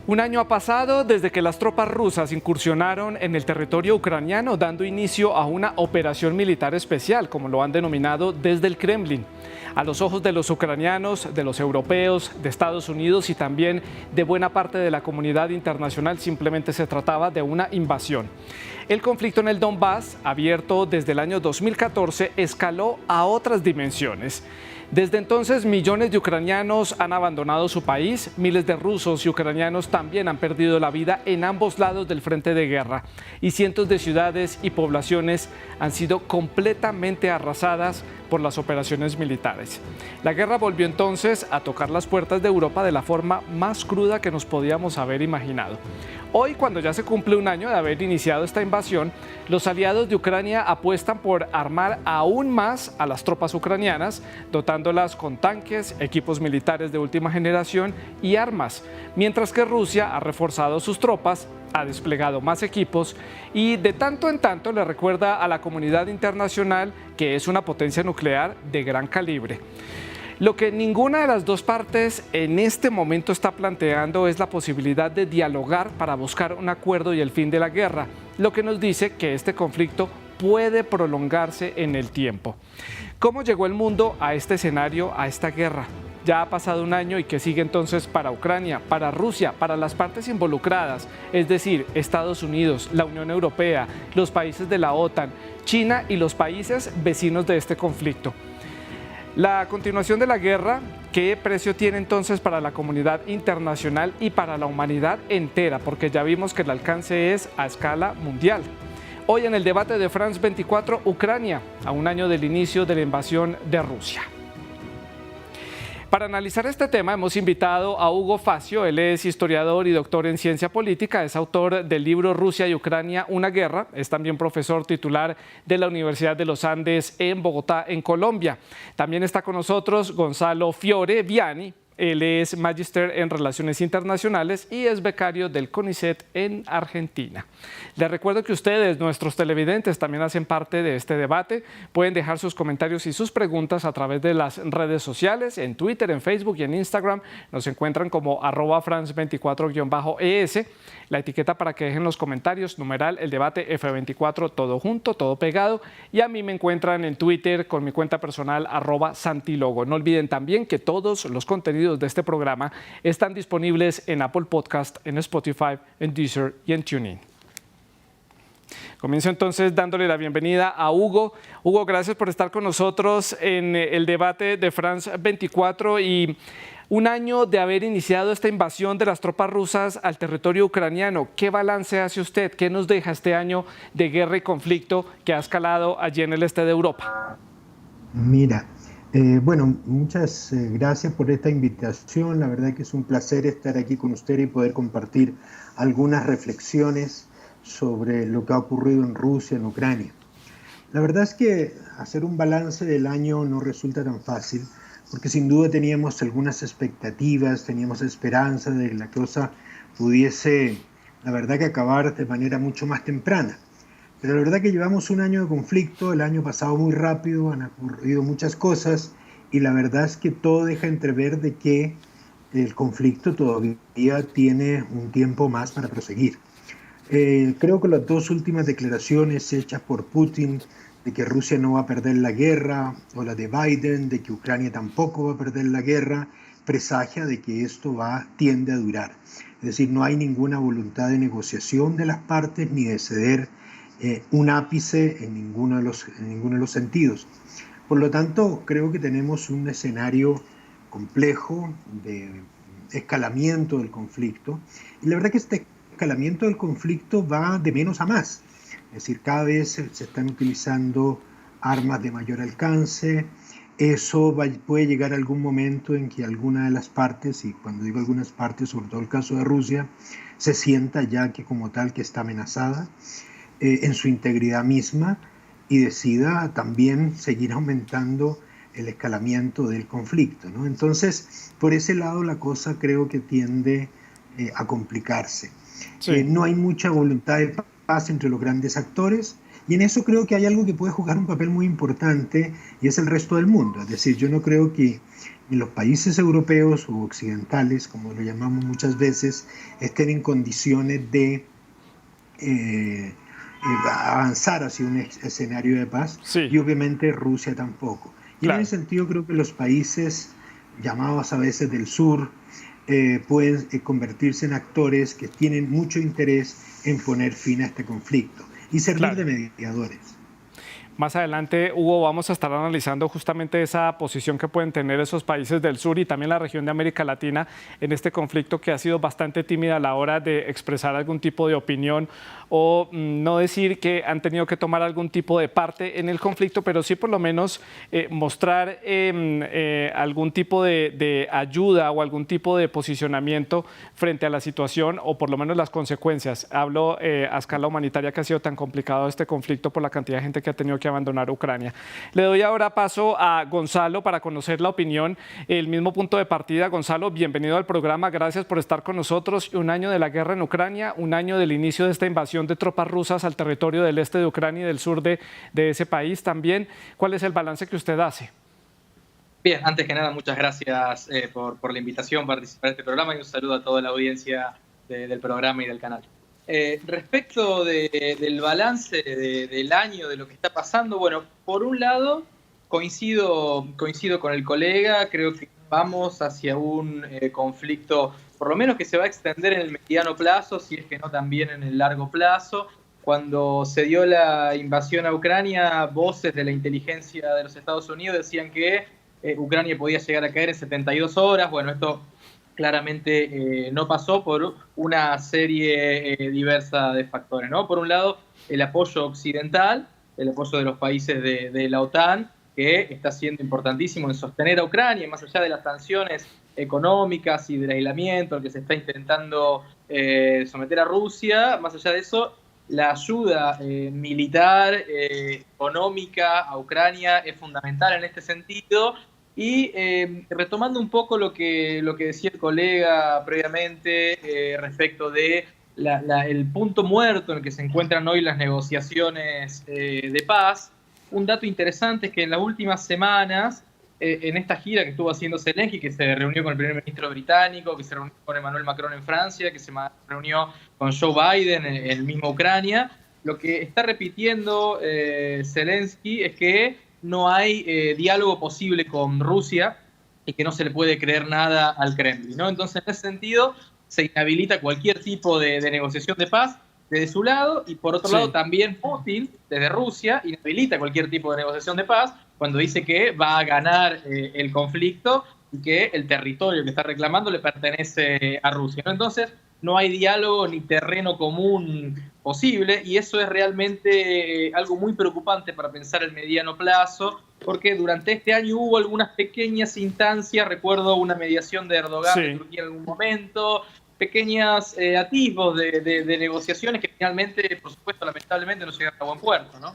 Un año ha pasado desde que las tropas rusas incursionaron en el territorio ucraniano, dando inicio a una operación militar especial, como lo han denominado desde el Kremlin. A los ojos de los ucranianos, de los europeos, de Estados Unidos y también de buena parte de la comunidad internacional, simplemente se trataba de una invasión. El conflicto en el Donbass, abierto desde el año 2014, escaló a otras dimensiones. Desde entonces, millones de ucranianos han abandonado su país, miles de rusos y ucranianos también han perdido la vida en ambos lados del frente de guerra, y cientos de ciudades y poblaciones han sido completamente arrasadas por las operaciones militares. La guerra volvió entonces a tocar las puertas de Europa de la forma más cruda que nos podíamos haber imaginado. Hoy, cuando ya se cumple un año de haber iniciado esta invasión, los aliados de Ucrania apuestan por armar aún más a las tropas ucranianas, dotándolas con tanques, equipos militares de última generación y armas, mientras que Rusia ha reforzado sus tropas, ha desplegado más equipos y de tanto en tanto le recuerda a la comunidad internacional que es una potencia nuclear de gran calibre. Lo que ninguna de las dos partes en este momento está planteando es la posibilidad de dialogar para buscar un acuerdo y el fin de la guerra, lo que nos dice que este conflicto puede prolongarse en el tiempo. ¿Cómo llegó el mundo a este escenario, a esta guerra? Ya ha pasado un año y ¿qué sigue entonces para Ucrania, para Rusia, para las partes involucradas? Es decir, Estados Unidos, la Unión Europea, los países de la OTAN, China y los países vecinos de este conflicto. La continuación de la guerra, ¿qué precio tiene entonces para la comunidad internacional y para la humanidad entera? Porque ya vimos que el alcance es a escala mundial. Hoy en el debate de France 24, Ucrania, a un año del inicio de la invasión de Rusia. Para analizar este tema hemos invitado a Hugo Facio. Él es historiador y doctor en ciencia política, es autor del libro Rusia y Ucrania, una guerra, es también profesor titular de la Universidad de los Andes en Bogotá, en Colombia. También está con nosotros Gonzalo Fiore Viani. Él es magíster en Relaciones Internacionales y es becario del CONICET en Argentina. Les recuerdo que ustedes, nuestros televidentes, también hacen parte de este debate. Pueden dejar sus comentarios y sus preguntas a través de las redes sociales, en Twitter, en Facebook y en Instagram. Nos encuentran como @France24-ES. La etiqueta para que dejen los comentarios, numeral, el debate F24, todo junto, todo pegado. Y a mí me encuentran en Twitter con mi cuenta personal @Santilogo. No olviden también que todos los contenidos de este programa están disponibles en Apple Podcast, en Spotify, en Deezer y en TuneIn. Comienzo entonces dándole la bienvenida a Hugo. Hugo, gracias por estar con nosotros en el debate de France 24 y un año de haber iniciado esta invasión de las tropas rusas al territorio ucraniano. ¿Qué balance hace usted? ¿Qué nos deja este año de guerra y conflicto que ha escalado allí en el este de Europa? Mira, bueno, muchas gracias por esta invitación. La verdad que es un placer estar aquí con usted y poder compartir algunas reflexiones sobre lo que ha ocurrido en Rusia, en Ucrania. La verdad es que hacer un balance del año no resulta tan fácil, porque sin duda teníamos algunas expectativas, teníamos esperanza de que la cosa pudiese, la verdad que acabar de manera mucho más temprana. Pero la verdad que llevamos un año de conflicto, el año pasado muy rápido, han ocurrido muchas cosas y la verdad es que todo deja entrever de que el conflicto todavía tiene un tiempo más para proseguir. Creo que las dos últimas declaraciones hechas por Putin de que Rusia no va a perder la guerra, o la de Biden de que Ucrania tampoco va a perder la guerra, presagia de que esto tiende a durar. Es decir, no hay ninguna voluntad de negociación de las partes ni de ceder un ápice en ninguno de los sentidos. Por lo tanto, creo que tenemos un escenario complejo de escalamiento del conflicto. Y la verdad que este escalamiento del conflicto va de menos a más. Es decir, cada vez se están utilizando armas de mayor alcance. Eso puede llegar a algún momento en que alguna de las partes, y cuando digo algunas partes, sobre todo el caso de Rusia, se sienta ya que como tal que está amenazada en su integridad misma y decida también seguir aumentando el escalamiento del conflicto, ¿no? Entonces, por ese lado la cosa creo que tiende a complicarse. Sí. No hay mucha voluntad de paz entre los grandes actores Y en eso creo que hay algo que puede jugar un papel muy importante y es el resto del mundo. Es decir, yo no creo que los países europeos o occidentales, como lo llamamos muchas veces, estén en condiciones de avanzar hacia un escenario de paz, Sí, y obviamente Rusia tampoco. Y en claro. ese sentido creo que los países llamados a veces del sur pueden convertirse en actores que tienen mucho interés en poner fin a este conflicto y servir Claro. de mediadores. Más adelante, Hugo, vamos a estar analizando justamente esa posición que pueden tener esos países del sur y también la región de América Latina en este conflicto que ha sido bastante tímida a la hora de expresar algún tipo de opinión o no decir que han tenido que tomar algún tipo de parte en el conflicto, pero sí por lo menos mostrar algún tipo de ayuda o algún tipo de posicionamiento frente a la situación o por lo menos las consecuencias. Hablo a escala humanitaria que ha sido tan complicado este conflicto por la cantidad de gente que ha tenido que abandonar Ucrania. Le doy ahora paso a Gonzalo para conocer la opinión, el mismo punto de partida. Gonzalo, bienvenido al programa, gracias por estar con nosotros. Un año de la guerra en Ucrania, un año del inicio de esta invasión de tropas rusas al territorio del este de Ucrania y del sur de ese país también. ¿Cuál es el balance que usted hace? Bien, antes que nada, muchas gracias por la invitación a participar en este programa y un saludo a toda la audiencia del programa y del canal. Respecto del balance del año, de lo que está pasando, bueno, por un lado, coincido con el colega, creo que vamos hacia un conflicto, por lo menos que se va a extender en el mediano plazo, si es que no también en el largo plazo. Cuando se dio la invasión a Ucrania, voces de la inteligencia de los Estados Unidos decían que Ucrania podía llegar a caer en 72 horas. Bueno, esto claramente no pasó por una serie diversa de factores, ¿no? Por un lado, el apoyo occidental, el apoyo de los países de la OTAN, que está siendo importantísimo en sostener a Ucrania, más allá de las sanciones económicas y del aislamiento al que se está intentando someter a Rusia. Más allá de eso, la ayuda militar, económica a Ucrania es fundamental en este sentido. Y retomando un poco lo que decía el colega previamente respecto de el punto muerto en el que se encuentran hoy las negociaciones de paz, un dato interesante es que en las últimas semanas, en esta gira que estuvo haciendo Zelensky, que se reunió con el primer ministro británico, que se reunió con Emmanuel Macron en Francia, que se reunió con Joe Biden en el mismo Ucrania, lo que está repitiendo Zelensky es que no hay diálogo posible con Rusia y que no se le puede creer nada al Kremlin, ¿no? Entonces, en ese sentido, se inhabilita cualquier tipo de negociación de paz desde su lado, y por otro lado también Putin, desde Rusia, inhabilita cualquier tipo de negociación de paz cuando dice que va a ganar el conflicto y que el territorio que está reclamando le pertenece a Rusia, ¿no? Entonces, no hay diálogo ni terreno común posible, y eso es realmente algo muy preocupante para pensar el mediano plazo, porque durante este año hubo algunas pequeñas instancias, recuerdo una mediación de Erdogan de Turquía en algún momento, pequeños atisbos de negociaciones que finalmente, por supuesto, lamentablemente no llegan a buen puerto, ¿no?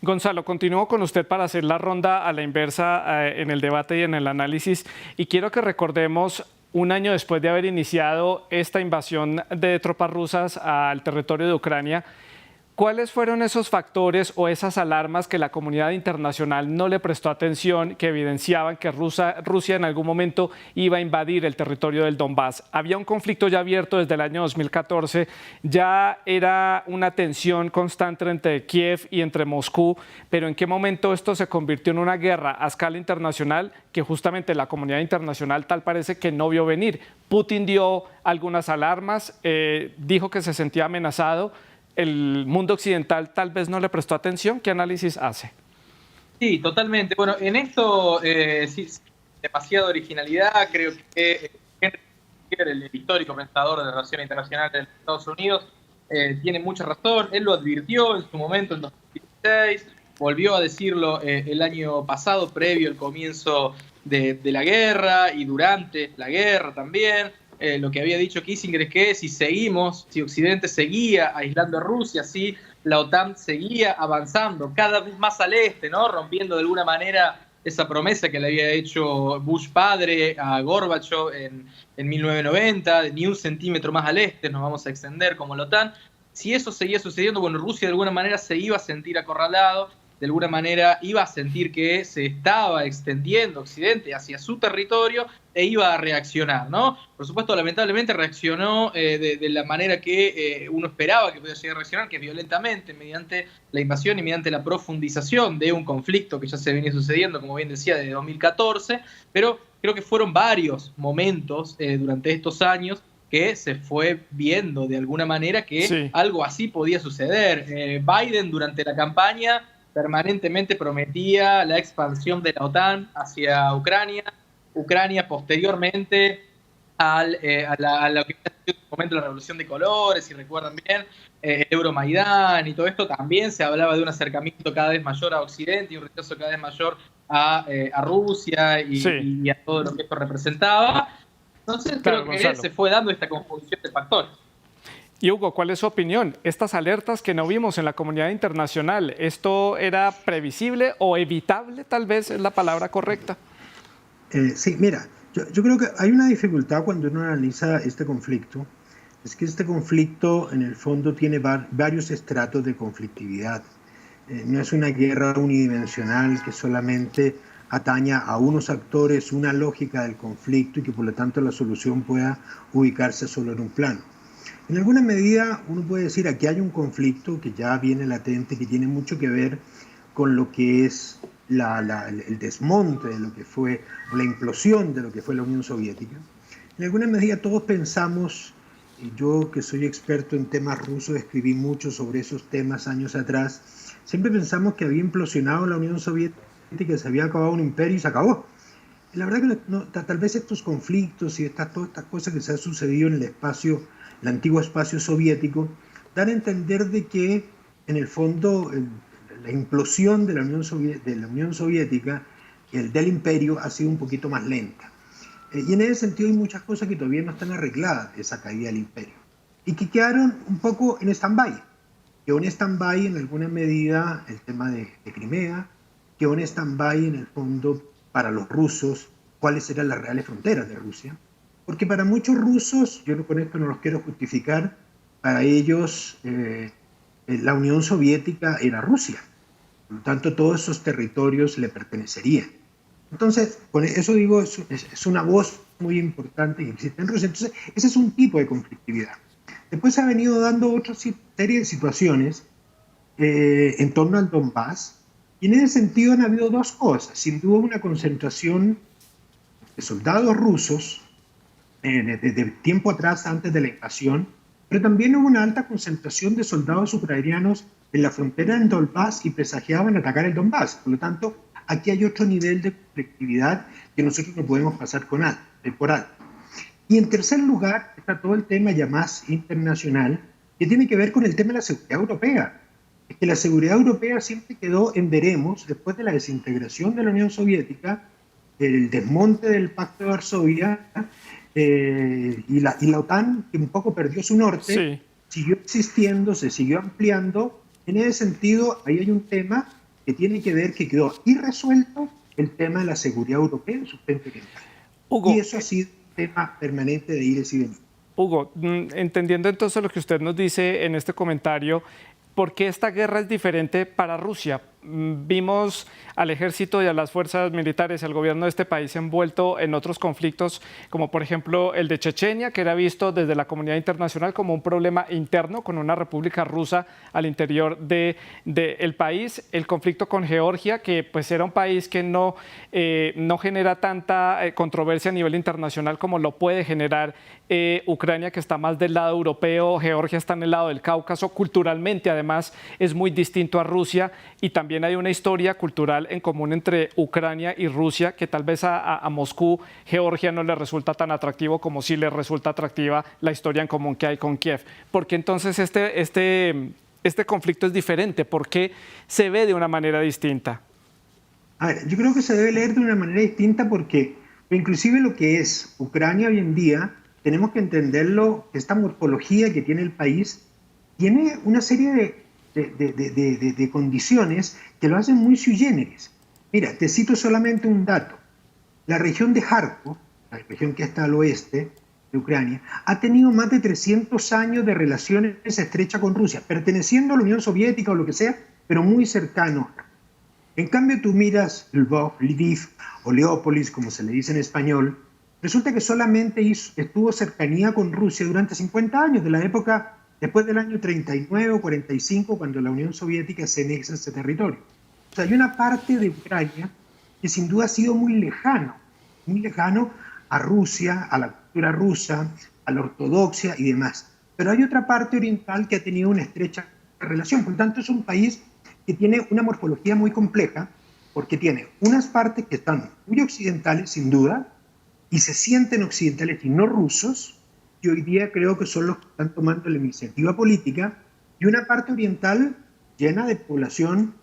Gonzalo, continúo con usted para hacer la ronda a la inversa en el debate y en el análisis, y quiero que recordemos un año después de haber iniciado esta invasión de tropas rusas al territorio de Ucrania, ¿cuáles fueron esos factores o esas alarmas que la comunidad internacional no le prestó atención, que evidenciaban que Rusia en algún momento iba a invadir el territorio del Donbass? Había un conflicto ya abierto desde el año 2014, ya era una tensión constante entre Kiev y entre Moscú, pero ¿en qué momento esto se convirtió en una guerra a escala internacional que justamente la comunidad internacional tal parece que no vio venir? Putin dio algunas alarmas, dijo que se sentía amenazado. ¿El mundo occidental tal vez no le prestó atención? ¿Qué análisis hace? Sí, totalmente. Bueno, en esto sí, demasiada originalidad. Creo que Henry Kissinger, el histórico pensador de relaciones internacionales de los Estados Unidos, tiene mucha razón. Él lo advirtió en su momento, en 2016, volvió a decirlo el año pasado, previo al comienzo de la guerra y durante la guerra también. Lo que había dicho Kissinger es que si Occidente seguía aislando a Rusia, si la OTAN seguía avanzando cada vez más al este, ¿no? Rompiendo de alguna manera esa promesa que le había hecho Bush padre a Gorbachev en 1990, ni un centímetro más al este nos vamos a extender como la OTAN. si eso seguía sucediendo, bueno, Rusia de alguna manera se iba a sentir acorralado, de alguna manera iba a sentir que se estaba extendiendo Occidente hacia su territorio e iba a reaccionar, ¿no? Por supuesto, lamentablemente reaccionó de la manera que uno esperaba que pudiera llegar a reaccionar, que es violentamente, mediante la invasión y mediante la profundización de un conflicto que ya se venía sucediendo, como bien decía, desde 2014, pero creo que fueron varios momentos durante estos años que se fue viendo de alguna manera que algo así podía suceder. Biden durante la campaña permanentemente prometía la expansión de la OTAN hacia Ucrania. Ucrania posteriormente a lo que en un momento la Revolución de Colores, si recuerdan bien, el Euromaidán y todo esto, también se hablaba de un acercamiento cada vez mayor a Occidente y un rechazo cada vez mayor a Rusia y a todo lo que esto representaba. Entonces creo que se fue dando esta conjunción de factores. Y Hugo, ¿cuál es su opinión? Estas alertas que no vimos en la comunidad internacional, ¿esto era previsible o evitable, tal vez es la palabra correcta? Sí, mira, yo creo que hay una dificultad cuando uno analiza este conflicto, es que este conflicto en el fondo tiene varios estratos de conflictividad. No es una guerra unidimensional que solamente ataña a unos actores, una lógica del conflicto y que por lo tanto la solución pueda ubicarse solo en un plano. En alguna medida uno puede decir aquí hay un conflicto que ya viene latente, que tiene mucho que ver con lo que es el desmonte de lo que fue, o la implosión de lo que fue la Unión Soviética. En alguna medida todos pensamos, y yo que soy experto en temas rusos, escribí mucho sobre esos temas años atrás, siempre pensamos que había implosionado la Unión Soviética, que se había acabado un imperio y se acabó. Y la verdad que tal vez estos conflictos y todas estas cosas que se han sucedido en el antiguo espacio soviético, dan a entender de que en el fondo la implosión de la Unión Soviética, del imperio, ha sido un poquito más lenta. Y en ese sentido hay muchas cosas que todavía no están arregladas de esa caída del imperio y que quedaron un poco en stand-by. Quedó en stand-by en alguna medida el tema de Crimea, quedó en stand-by en el fondo para los rusos cuáles eran las reales fronteras de Rusia. Porque para muchos rusos, yo con esto no los quiero justificar, para ellos la Unión Soviética era Rusia. Por lo tanto, todos esos territorios le pertenecerían. Entonces, con eso digo, es una voz muy importante que existe en Rusia. Entonces, ese es un tipo de conflictividad. Después se ha venido dando otra serie de situaciones en torno al Donbass. Y en ese sentido han habido dos cosas. Sin duda, una concentración de soldados rusos desde tiempo atrás, antes de la invasión, pero también hubo una alta concentración de soldados ucranianos en la frontera en Donbass y presagiaban atacar el Donbass. Por lo tanto, aquí hay otro nivel de conflictividad que nosotros no podemos pasar por alto. Y en tercer lugar está todo el tema ya más internacional, que tiene que ver con el tema de la seguridad europea. Es que la seguridad europea siempre quedó en veremos después de la desintegración de la Unión Soviética, el desmonte del Pacto de Varsovia, y la OTAN, que un poco perdió su norte, siguió existiendo, se siguió ampliando. En ese sentido, ahí hay un tema que tiene que ver, que quedó irresuelto, el tema de la seguridad europea en su frente oriental. Hugo, y eso ha sido un tema permanente de ires y venir. Hugo, entendiendo entonces lo que usted nos dice en este comentario, ¿por qué esta guerra es diferente para Rusia? Vimos al ejército y a las fuerzas militares y al gobierno de este país envuelto en otros conflictos, como por ejemplo el de Chechenia, que era visto desde la comunidad internacional como un problema interno con una república rusa al interior del país. El conflicto con Georgia, que pues era un país que no genera tanta controversia a nivel internacional como lo puede generar Ucrania, que está más del lado europeo. Georgia está en el lado del Cáucaso. Culturalmente, además, es muy distinto a Rusia, y también hay una historia cultural en común entre Ucrania y Rusia que tal vez a Moscú, Georgia, no le resulta tan atractivo como sí le resulta atractiva la historia en común que hay con Kiev. ¿Por qué entonces este conflicto es diferente? ¿Por qué se ve de una manera distinta? A ver, yo creo que se debe leer de una manera distinta porque inclusive lo que es Ucrania hoy en día, tenemos que entenderlo, esta morfología que tiene el país, tiene una serie de condiciones que lo hacen muy sui generis. Mira, te cito solamente un dato. La región de Kharkov, la región que está al oeste de Ucrania, ha tenido más de 300 años de relaciones estrechas con Rusia, perteneciendo a la Unión Soviética o lo que sea, pero muy cercano. En cambio, tú miras Lvov, Lviv o Leópolis, como se le dice en español, resulta que solamente estuvo cercanía con Rusia durante 50 años, de la época después del año 39 o 45, cuando la Unión Soviética se anexa ese territorio. O sea, hay una parte de Ucrania que sin duda ha sido muy lejano a Rusia, a la cultura rusa, a la ortodoxia y demás. Pero hay otra parte oriental que ha tenido una estrecha relación. Por lo tanto, es un país que tiene una morfología muy compleja, porque tiene unas partes que están muy occidentales, sin duda, y se sienten occidentales y no rusos, y hoy día creo que son los que están tomando la iniciativa política, y una parte oriental llena de población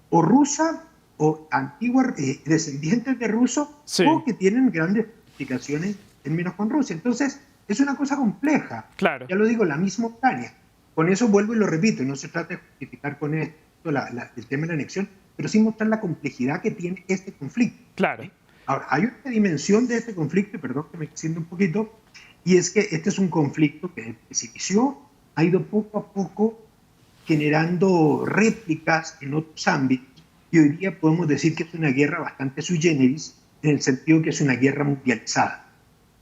o rusa o antigua descendientes de rusos, Sí. o que tienen grandes implicaciones en menos con Rusia. Entonces, es una cosa compleja. Claro. Ya lo digo, la misma Ucrania. Con eso vuelvo y lo repito, no se trata de justificar con esto el tema de la anexión, pero sí mostrar la complejidad que tiene este conflicto. Claro. Ahora, hay una dimensión de este conflicto, y perdón que me extienda un poquito, y es que este es un conflicto que se inició, ha ido poco a poco generando réplicas en otros ámbitos, y hoy día podemos decir que es una guerra bastante sui generis, en el sentido que es una guerra mundializada.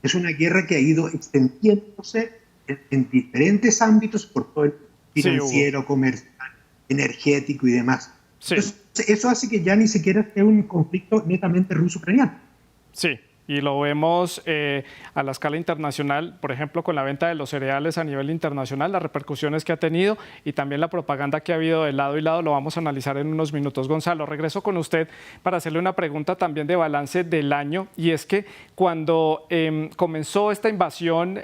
Es una guerra que ha ido extendiéndose en diferentes ámbitos por todo el financiero, comercial, energético y demás. Sí. Entonces, eso hace que ya ni siquiera sea un conflicto netamente ruso-ucraniano. Sí, y lo vemos a la escala internacional, por ejemplo, con la venta de los cereales a nivel internacional, las repercusiones que ha tenido y también la propaganda que ha habido de lado y lado, lo vamos a analizar en unos minutos. Gonzalo, regreso con usted para hacerle una pregunta también de balance del año, y es que cuando comenzó esta invasión,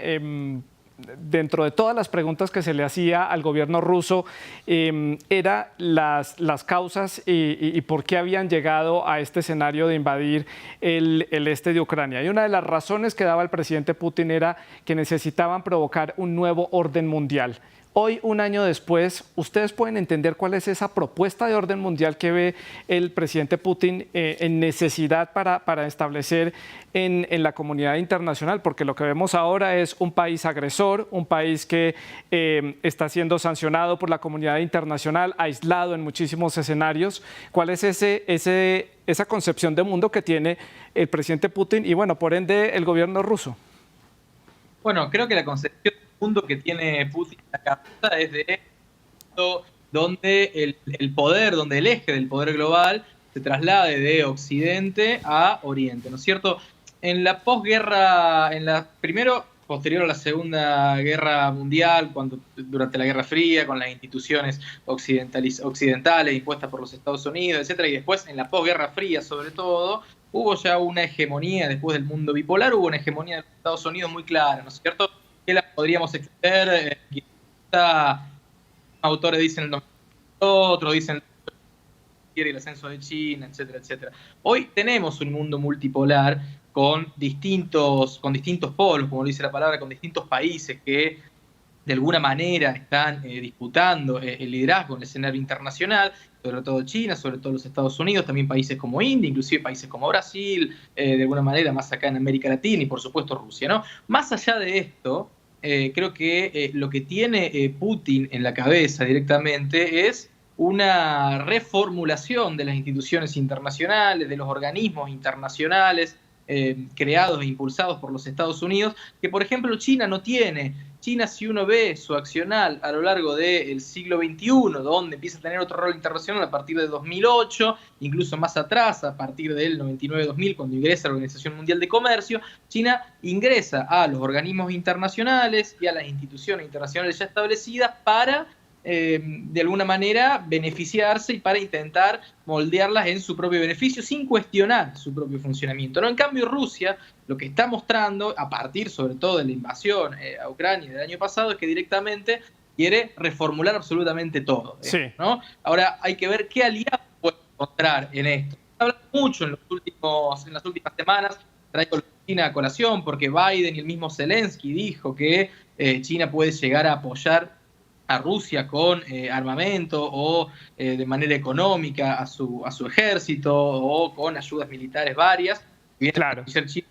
dentro de todas las preguntas que se le hacía al gobierno ruso, era las causas y por qué habían llegado a este escenario de invadir el este de Ucrania. Y una de las razones que daba el presidente Putin era que necesitaban provocar un nuevo orden mundial. Hoy, un año después, ¿ustedes pueden entender cuál es esa propuesta de orden mundial que ve el presidente Putin en necesidad para establecer en la comunidad internacional? Porque lo que vemos ahora es un país agresor, un país que está siendo sancionado por la comunidad internacional, aislado en muchísimos escenarios. ¿Cuál es esa concepción de mundo que tiene el presidente Putin y, bueno, por ende, el gobierno ruso? Bueno, creo que la concepción mundo que tiene Putin en la cabeza es de donde donde el eje del poder global se traslade de Occidente a Oriente, ¿no es cierto? En la posguerra, primero, posterior a la Segunda Guerra Mundial, durante la Guerra Fría, con las instituciones occidentales impuestas por los Estados Unidos, etcétera, y después en la posguerra fría, sobre todo, hubo ya una hegemonía, después del mundo bipolar, hubo una hegemonía de los Estados Unidos muy clara, ¿no es cierto? Que la podríamos extender, autores dicen el otros dicen el ascenso de China, etcétera, etcétera. Hoy tenemos un mundo multipolar con distintos polos, como lo dice la palabra, con distintos países que de alguna manera están disputando el liderazgo en el escenario internacional, sobre todo China, sobre todo los Estados Unidos, también países como India, inclusive países como Brasil, de alguna manera más acá en América Latina y por supuesto Rusia, ¿no? Más allá de esto, creo que lo que tiene Putin en la cabeza directamente es una reformulación de las instituciones internacionales, de los organismos internacionales creados e impulsados por los Estados Unidos, que por ejemplo China no tiene. China, si uno ve su accional a lo largo del siglo XXI, donde empieza a tener otro rol internacional a partir de 2008, incluso más atrás, a partir del 99-2000, cuando ingresa a la Organización Mundial de Comercio, China ingresa a los organismos internacionales y a las instituciones internacionales ya establecidas para de alguna manera beneficiarse y para intentar moldearlas en su propio beneficio sin cuestionar su propio funcionamiento, ¿no? En cambio, Rusia lo que está mostrando, a partir sobre todo de la invasión a Ucrania del año pasado, es que directamente quiere reformular absolutamente todo, Sí. ¿no? Ahora hay que ver qué aliados puede encontrar en esto. Se habla mucho en las últimas semanas, traigo China a colación, porque Biden y el mismo Zelensky dijo que China puede llegar a apoyar a Rusia con armamento o de manera económica a su ejército o con ayudas militares varias. Claro. China,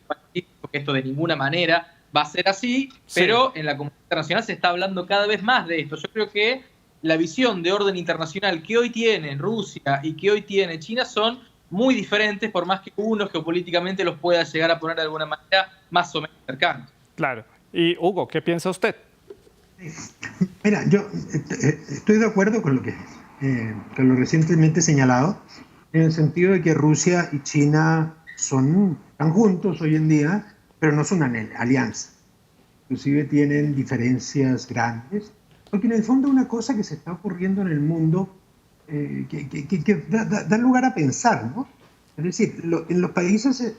porque esto de ninguna manera va a ser así, sí, pero en la comunidad internacional se está hablando cada vez más de esto. Yo creo que la visión de orden internacional que hoy tiene Rusia y que hoy tiene China son muy diferentes, por más que uno geopolíticamente los pueda llegar a poner de alguna manera más o menos cercanos. claro. Y Hugo, ¿qué piensa usted? Mira, yo estoy de acuerdo con lo recientemente señalado, en el sentido de que Rusia y China están juntos hoy en día, pero no son una alianza. Inclusive tienen diferencias grandes, porque en el fondo una cosa que se está ocurriendo en el mundo que da lugar a pensar, ¿no? Es decir, en los países de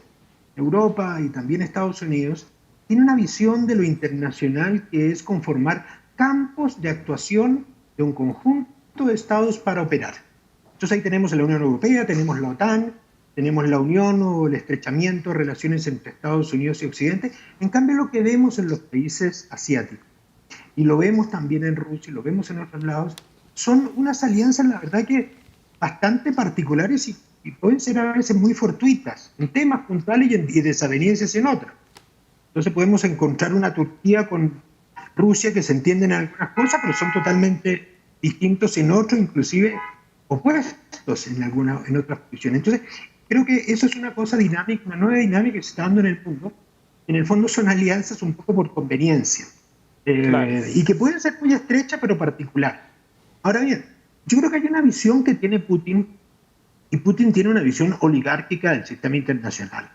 Europa y también Estados Unidos, tiene una visión de lo internacional que es conformar campos de actuación de un conjunto de estados para operar. Entonces ahí tenemos la Unión Europea, tenemos la OTAN, tenemos la unión o el estrechamiento de relaciones entre Estados Unidos y Occidente. En cambio, lo que vemos en los países asiáticos, y lo vemos también en Rusia, y lo vemos en otros lados, son unas alianzas, la verdad, que bastante particulares y pueden ser a veces muy fortuitas, en temas puntuales y desavenencias en otros. Entonces podemos encontrar una Turquía con Rusia que se entienden en algunas cosas, pero son totalmente distintos en otros, inclusive opuestos en otras posiciones. Entonces, creo que eso es una cosa dinámica, una nueva dinámica que se está dando en el mundo. En el fondo son alianzas un poco por conveniencia, claro, y que pueden ser muy estrechas, pero particular. Ahora bien, yo creo que hay una visión que tiene Putin, y Putin tiene una visión oligárquica del sistema internacional.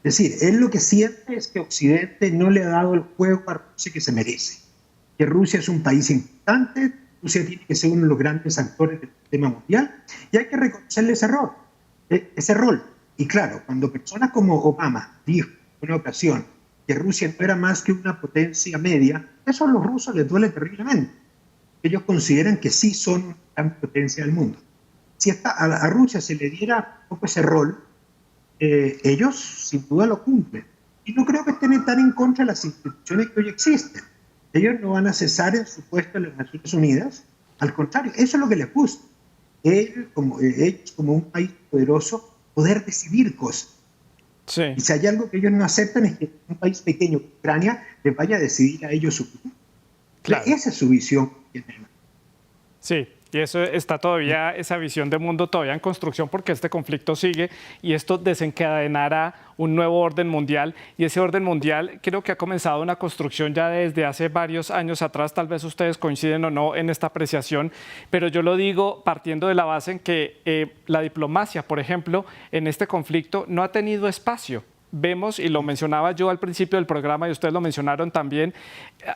Es decir, él lo que siente es que Occidente no le ha dado el juego a Rusia que se merece, que Rusia es un país importante, Rusia tiene que ser uno de los grandes actores del sistema mundial, y hay que reconocerle ese rol. Y claro, cuando personas como Obama dijo en una ocasión que Rusia no era más que una potencia media, eso a los rusos les duele terriblemente. Ellos consideran que sí son una gran potencia del mundo. Si a Rusia se le diera un poco ese rol, ellos sin duda lo cumplen. Y no creo que estén tan en contra de las instituciones que hoy existen. Ellos no van a cesar en su puesto en las Naciones Unidas. Al contrario, eso es lo que les gusta. Ellos, como un país poderoso, poder decidir cosas. Sí. Y si hay algo que ellos no aceptan es que un país pequeño, Ucrania, les vaya a decidir a ellos su futuro. Claro. Esa es su visión. Sí. Y eso está todavía, esa visión de mundo todavía en construcción porque este conflicto sigue y esto desencadenará un nuevo orden mundial y ese orden mundial creo que ha comenzado una construcción ya desde hace varios años atrás, tal vez ustedes coinciden o no en esta apreciación, pero yo lo digo partiendo de la base en que la diplomacia, por ejemplo, en este conflicto no ha tenido espacio. Vemos, y lo mencionaba yo al principio del programa y ustedes lo mencionaron también,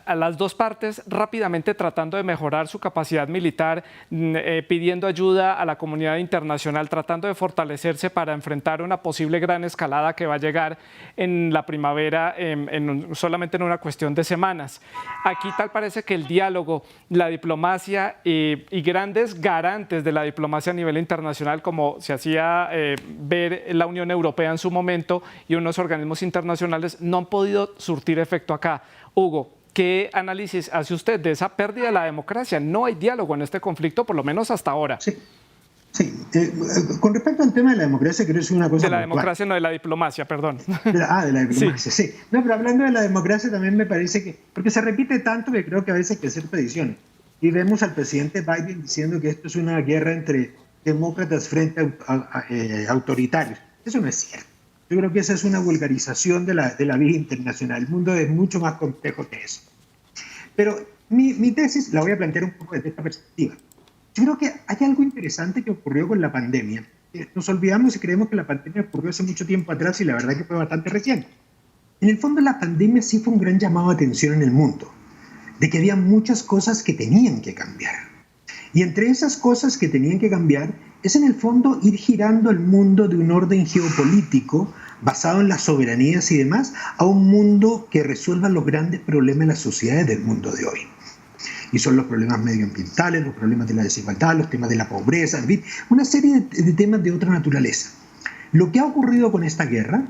a las dos partes rápidamente tratando de mejorar su capacidad militar, pidiendo ayuda a la comunidad internacional, tratando de fortalecerse para enfrentar una posible gran escalada que va a llegar en la primavera solamente en una cuestión de semanas. Aquí tal parece que el diálogo, la diplomacia y grandes garantes de la diplomacia a nivel internacional, como se hacía ver la Unión Europea en su momento y unos organismos internacionales, no han podido surtir efecto acá. Hugo, ¿qué análisis hace usted de esa pérdida de la democracia? No hay diálogo en este conflicto, por lo menos hasta ahora. Sí. Con respecto al tema de la democracia, quiero decir una cosa. De la democracia, no de la diplomacia, perdón. De la diplomacia, sí. No, pero hablando de la democracia también me parece que, porque se repite tanto que creo que a veces hay que hacer predicciones. Y vemos al presidente Biden diciendo que esto es una guerra entre demócratas frente a autoritarios. Eso no es cierto. Yo creo que esa es una vulgarización de la vida internacional. El mundo es mucho más complejo que eso. Pero mi tesis la voy a plantear un poco desde esta perspectiva. Yo creo que hay algo interesante que ocurrió con la pandemia. Nos olvidamos y creemos que la pandemia ocurrió hace mucho tiempo atrás y la verdad que fue bastante reciente. En el fondo, la pandemia sí fue un gran llamado de atención en el mundo, de que había muchas cosas que tenían que cambiar. Y entre esas cosas que tenían que cambiar es en el fondo ir girando el mundo de un orden geopolítico basado en las soberanías y demás a un mundo que resuelva los grandes problemas de las sociedades del mundo de hoy. Y son los problemas medioambientales, los problemas de la desigualdad, los temas de la pobreza, en fin, una serie de temas de otra naturaleza. Lo que ha ocurrido con esta guerra,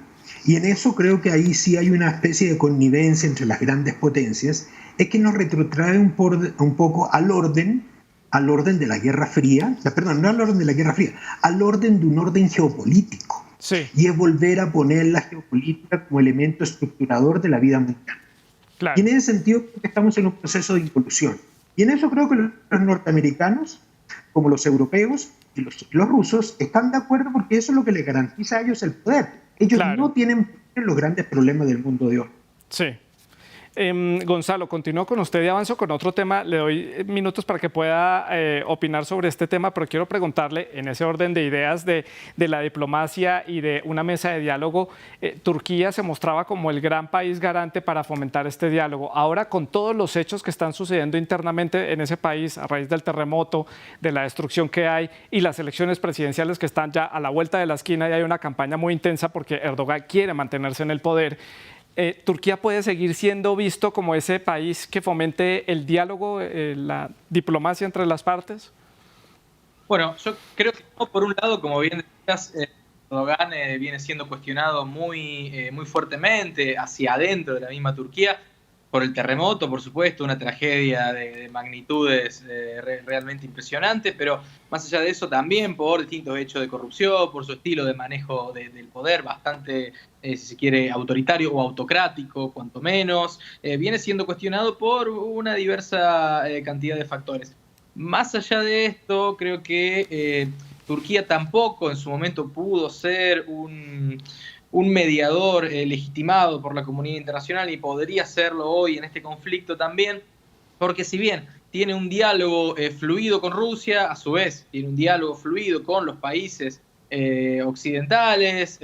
y en eso creo que ahí sí hay una especie de connivencia entre las grandes potencias, es que nos retrotrae un poco al orden de la Guerra Fría, perdón, no al orden de la Guerra Fría, al orden de un orden geopolítico. Sí. Y es volver a poner la geopolítica como elemento estructurador de la vida mundial. Y Claro. en ese sentido creo que estamos en un proceso de involución. Y en eso creo que los norteamericanos, como los europeos y los rusos, están de acuerdo porque eso es lo que les garantiza a ellos el poder. Ellos Claro, no tienen los grandes problemas del mundo de hoy. sí. Gonzalo, continúo con usted y avanzo con otro tema. Le doy minutos para que pueda opinar sobre este tema, pero quiero preguntarle en ese orden de ideas de la diplomacia y de una mesa de diálogo. Turquía se mostraba como el gran país garante para fomentar este diálogo. Ahora, con todos los hechos que están sucediendo internamente en ese país a raíz del terremoto, de la destrucción que hay y las elecciones presidenciales que están ya a la vuelta de la esquina y hay una campaña muy intensa porque Erdogan quiere mantenerse en el poder. ¿Turquía puede seguir siendo visto como ese país que fomente el diálogo, la diplomacia entre las partes? Bueno, yo creo que no, por un lado, como bien decías, Erdogan viene siendo cuestionado muy fuertemente hacia adentro de la misma Turquía por el terremoto, por supuesto, una tragedia de magnitudes realmente impresionante, pero más allá de eso también por distintos hechos de corrupción, por su estilo de manejo del poder bastante, si se quiere, autoritario o autocrático, cuanto menos, viene siendo cuestionado por una diversa cantidad de factores. Más allá de esto, creo que Turquía tampoco en su momento pudo ser un mediador legitimado por la comunidad internacional y podría serlo hoy en este conflicto también, porque si bien tiene un diálogo fluido con Rusia, a su vez tiene un diálogo fluido con los países occidentales,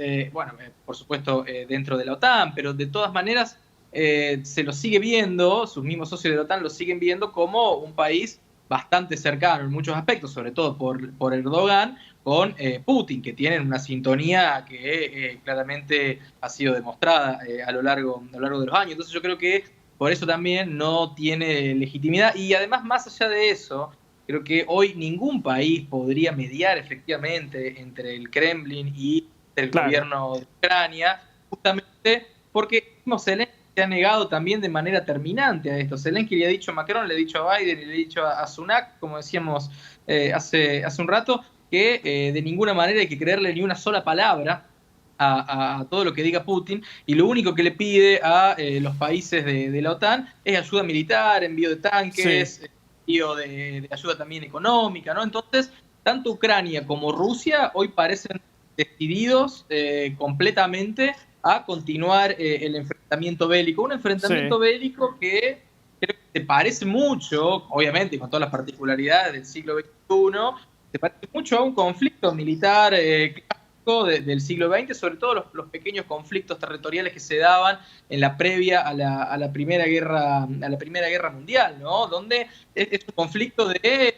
por supuesto dentro de la OTAN, pero de todas maneras se lo sigue viendo, sus mismos socios de la OTAN lo siguen viendo como un país bastante cercano en muchos aspectos, sobre todo por Erdogan, con Putin, que tienen una sintonía que claramente ha sido demostrada a lo largo de los años. Entonces yo creo que por eso también no tiene legitimidad. Y además, más allá de eso, creo que hoy ningún país podría mediar efectivamente entre el Kremlin y el Claro. gobierno de Ucrania, justamente porque Zelensky se ha negado también de manera terminante a esto. Zelensky le ha dicho a Macron, le ha dicho a Biden y le ha dicho a Sunak, como decíamos hace un rato, que de ninguna manera hay que creerle ni una sola palabra a todo lo que diga Putin, y lo único que le pide a los países de la OTAN es ayuda militar, envío de tanques, Sí. envío de ayuda también económica, ¿no? Entonces, tanto Ucrania como Rusia hoy parecen decididos completamente a continuar el enfrentamiento bélico. Un enfrentamiento Sí. bélico que creo que se parece mucho, obviamente con todas las particularidades del siglo XXI, se parece mucho a un conflicto militar clásico del siglo XX, sobre todo los pequeños conflictos territoriales que se daban en la previa a la Primera Guerra Mundial, ¿no? Donde es un conflicto de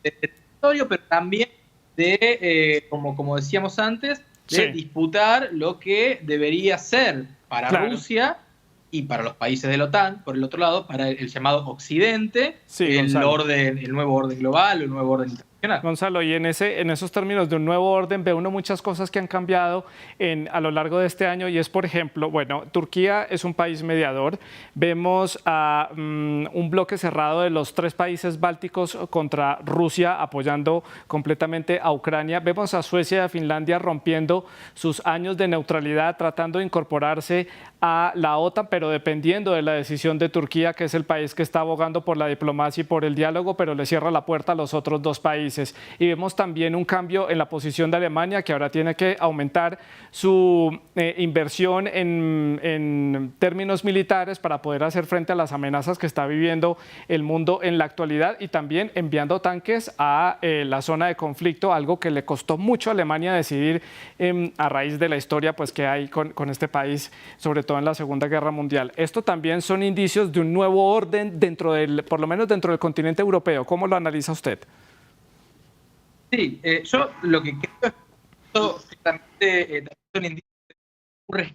territorio, pero también de, como decíamos antes, de Sí. disputar lo que debería ser para Claro. Rusia y para los países de la OTAN, por el otro lado, para el llamado Occidente, Sí, el Gonzalo. nuevo orden global, el nuevo orden internacional. Gonzalo, y en esos términos de un nuevo orden ve uno muchas cosas que han cambiado a lo largo de este año y es, por ejemplo, bueno, Turquía es un país mediador. Vemos a un bloque cerrado de los 3 países bálticos contra Rusia apoyando completamente a Ucrania. Vemos a Suecia y a Finlandia rompiendo sus años de neutralidad, tratando de incorporarse a la OTAN, pero dependiendo de la decisión de Turquía, que es el país que está abogando por la diplomacia y por el diálogo, pero le cierra la puerta a los otros 2 países. Y vemos también un cambio en la posición de Alemania, que ahora tiene que aumentar su inversión en términos militares para poder hacer frente a las amenazas que está viviendo el mundo en la actualidad y también enviando tanques a la zona de conflicto, algo que le costó mucho a Alemania decidir a raíz de la historia pues, que hay con este país, sobre todo en la Segunda Guerra Mundial. Esto también son indicios de un nuevo orden por lo menos dentro del continente europeo. ¿Cómo lo analiza usted? Sí, yo lo que creo es que esto claramente son indicios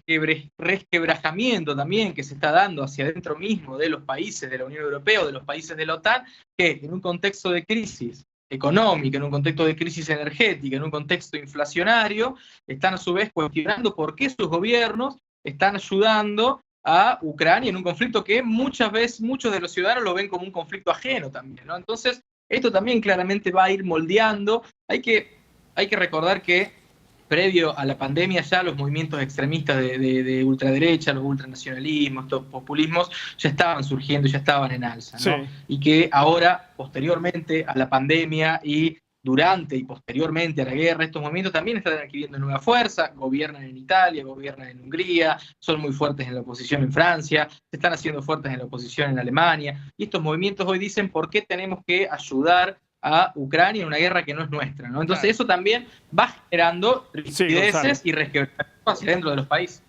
de un resquebrajamiento también que se está dando hacia adentro mismo de los países de la Unión Europea o de los países de la OTAN, que en un contexto de crisis económica, en un contexto de crisis energética, en un contexto inflacionario, están a su vez cuestionando por qué sus gobiernos están ayudando a Ucrania en un conflicto que muchas veces muchos de los ciudadanos lo ven como un conflicto ajeno también, ¿no? Entonces, esto también claramente va a ir moldeando. Hay que recordar que previo a la pandemia ya los movimientos extremistas de ultraderecha, los ultranacionalismos, estos populismos, ya estaban surgiendo, ya estaban en alza, ¿no? Sí. Y que ahora, posteriormente a la pandemia y durante y posteriormente a la guerra, estos movimientos también están adquiriendo nueva fuerza, gobiernan en Italia, gobiernan en Hungría, son muy fuertes en la oposición en Francia, se están haciendo fuertes en la oposición en Alemania, y estos movimientos hoy dicen por qué tenemos que ayudar a Ucrania en una guerra que no es nuestra, ¿no? Entonces eso también va generando rigideces y resquebrajamientos hacia dentro de los países.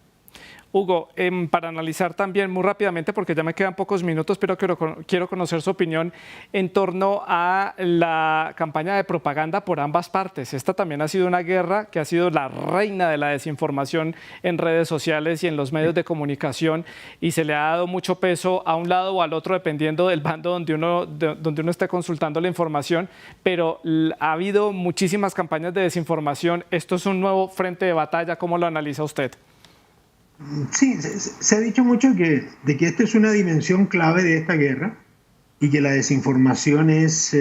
Hugo, para analizar también muy rápidamente, porque ya me quedan pocos minutos, pero quiero conocer su opinión en torno a la campaña de propaganda por ambas partes. Esta también ha sido una guerra que ha sido la reina de la desinformación en redes sociales y en los medios de comunicación, y se le ha dado mucho peso a un lado o al otro dependiendo del bando donde uno esté consultando la información, pero ha habido muchísimas campañas de desinformación. ¿Esto es un nuevo frente de batalla? ¿Cómo lo analiza usted? Sí, se ha dicho mucho de que esta es una dimensión clave de esta guerra y que la desinformación es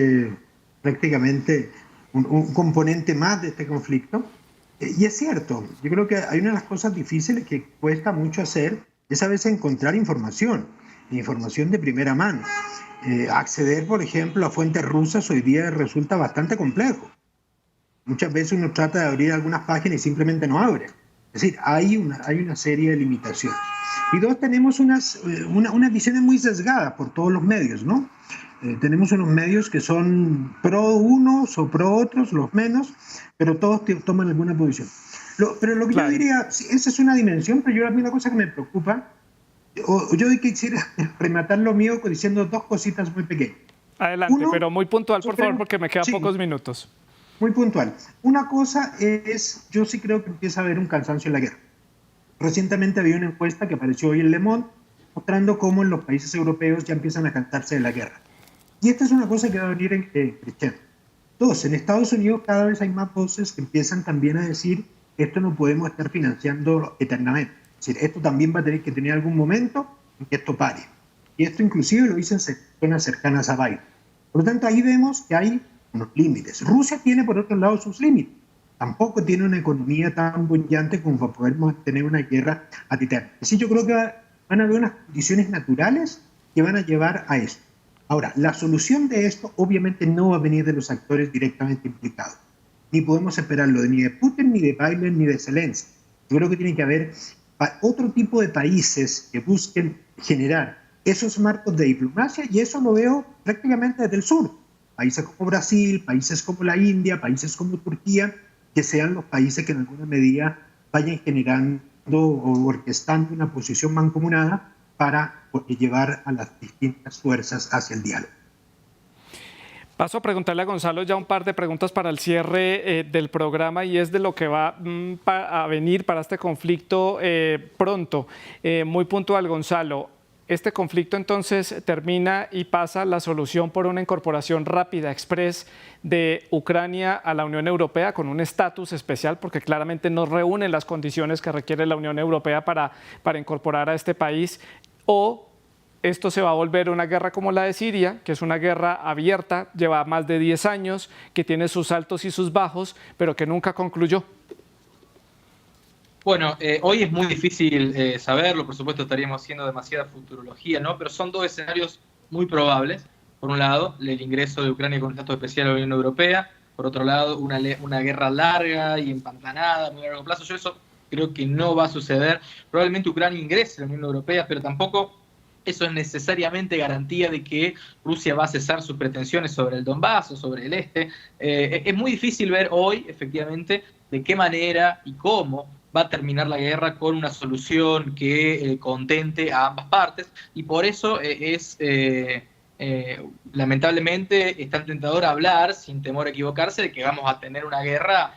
prácticamente un componente más de este conflicto. Y es cierto, yo creo que hay una de las cosas difíciles que cuesta mucho hacer es a veces encontrar información de primera mano. Acceder, por ejemplo, a fuentes rusas hoy día resulta bastante complejo. Muchas veces uno trata de abrir algunas páginas y simplemente no abre. Es decir, hay una serie de limitaciones. Y dos, tenemos unas visiones muy sesgadas por todos los medios, ¿no? Tenemos unos medios que son pro unos o pro otros, los menos, pero todos toman alguna posición. Pero lo que yo diría, sí, esa es una dimensión, pero a mí una cosa que me preocupa, yo quisiera rematar lo mío diciendo dos cositas muy pequeñas. Adelante, pero muy puntual, por favor, porque me quedan pocos minutos. Muy puntual. Una cosa es, yo sí creo que empieza a haber un cansancio en la guerra. Recientemente había una encuesta que apareció hoy en Le Monde mostrando cómo en los países europeos ya empiezan a cansarse de la guerra. Y esta es una cosa que va a venir creciendo. Dos, en Estados Unidos cada vez hay más voces que empiezan también a decir esto no podemos estar financiando eternamente. Es decir, esto también va a tener que tener algún momento en que esto pare. Y esto inclusive lo dicen zonas cercanas a Biden. Por lo tanto, ahí vemos que hay unos límites. Rusia tiene, por otro lado, sus límites. Tampoco tiene una economía tan bollante como para poder mantener una guerra ad eterno. Así yo creo que van a haber unas condiciones naturales que van a llevar a esto. Ahora, la solución de esto obviamente no va a venir de los actores directamente implicados. Ni podemos esperarlo ni de Putin, ni de Biden, ni de Zelensky. Yo creo que tiene que haber otro tipo de países que busquen generar esos marcos de diplomacia, y eso lo veo prácticamente desde el sur. Países como Brasil, países como la India, países como Turquía, que sean los países que en alguna medida vayan generando o orquestando una posición mancomunada para llevar a las distintas fuerzas hacia el diálogo. Paso a preguntarle a Gonzalo ya un par de preguntas para el cierre del programa, y es de lo que va a venir para este conflicto pronto. Muy puntual, Gonzalo. Este conflicto entonces termina y pasa la solución por una incorporación rápida, express, de Ucrania a la Unión Europea con un estatus especial, porque claramente no reúnen las condiciones que requiere la Unión Europea para incorporar a este país, o esto se va a volver una guerra como la de Siria, que es una guerra abierta, lleva más de 10 años, que tiene sus altos y sus bajos, pero que nunca concluyó. Bueno, hoy es muy difícil saberlo, por supuesto estaríamos haciendo demasiada futurología, ¿no? Pero son dos escenarios muy probables. Por un lado, el ingreso de Ucrania con estatus especial a la Unión Europea. Por otro lado, una guerra larga y empantanada, muy a largo plazo. Yo eso creo que no va a suceder. Probablemente Ucrania ingrese a la Unión Europea, pero tampoco eso es necesariamente garantía de que Rusia va a cesar sus pretensiones sobre el Donbass o sobre el este. Es muy difícil ver hoy, efectivamente, de qué manera y cómo va a terminar la guerra con una solución que contente a ambas partes, y por eso lamentablemente es tan tentador hablar, sin temor a equivocarse, de que vamos a tener una guerra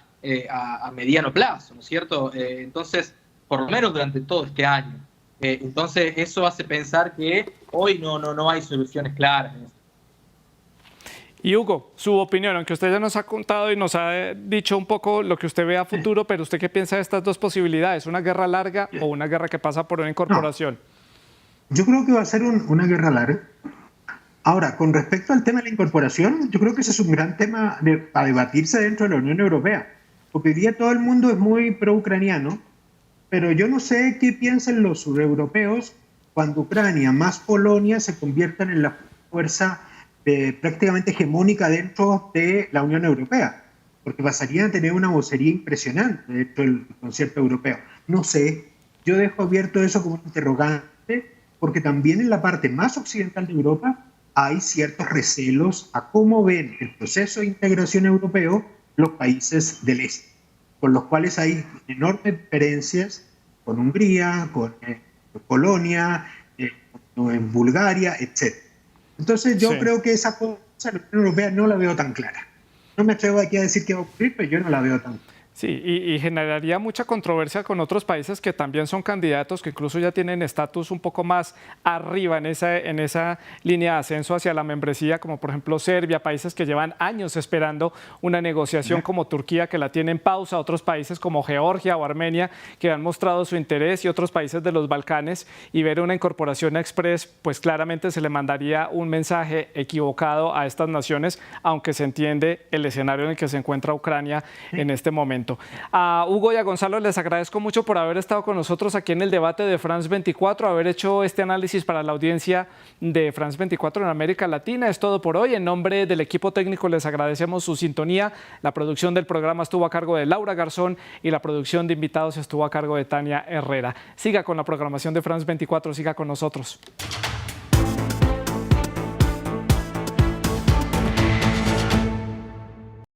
a mediano plazo, ¿no es cierto? Entonces, por lo menos durante todo este año. Entonces, eso hace pensar que hoy no hay soluciones claras. Y Hugo, su opinión, aunque usted ya nos ha contado y nos ha dicho un poco lo que usted ve a futuro, pero ¿usted qué piensa de estas dos posibilidades? ¿Una guerra larga o una guerra que pasa por una incorporación? No, yo creo que va a ser una guerra larga. Ahora, con respecto al tema de la incorporación, yo creo que ese es un gran tema para debatirse dentro de la Unión Europea. porque hoy día todo el mundo es muy pro-ucraniano, pero yo no sé qué piensan los sureuropeos cuando Ucrania más Polonia se conviertan en la fuerza prácticamente hegemónica dentro de la Unión Europea, porque pasarían a tener una vocería impresionante dentro del concierto europeo. No sé, yo dejo abierto eso como un interrogante, porque también en la parte más occidental de Europa hay ciertos recelos a cómo ven el proceso de integración europeo los países del este, con los cuales hay enormes diferencias con Hungría, con Polonia, con Bulgaria, etc. Entonces yo creo que esa cosa la Unión Europea no la veo tan clara. No me atrevo aquí a decir qué va a ocurrir, pero yo no la veo tan clara. Sí, y generaría mucha controversia con otros países que también son candidatos, que incluso ya tienen estatus un poco más arriba en esa línea de ascenso hacia la membresía, como por ejemplo Serbia, países que llevan años esperando una negociación como Turquía, que la tiene en pausa, otros países como Georgia o Armenia, que han mostrado su interés, y otros países de los Balcanes, y ver una incorporación express, pues claramente se le mandaría un mensaje equivocado a estas naciones, aunque se entiende el escenario en el que se encuentra Ucrania en este momento. A Hugo y a Gonzalo les agradezco mucho por haber estado con nosotros aquí en el debate de France 24, haber hecho este análisis para la audiencia de France 24 en América Latina. Es todo por hoy. En nombre del equipo técnico les agradecemos su sintonía. La producción del programa estuvo a cargo de Laura Garzón y la producción de invitados estuvo a cargo de Tania Herrera. Siga con la programación de France 24, siga con nosotros.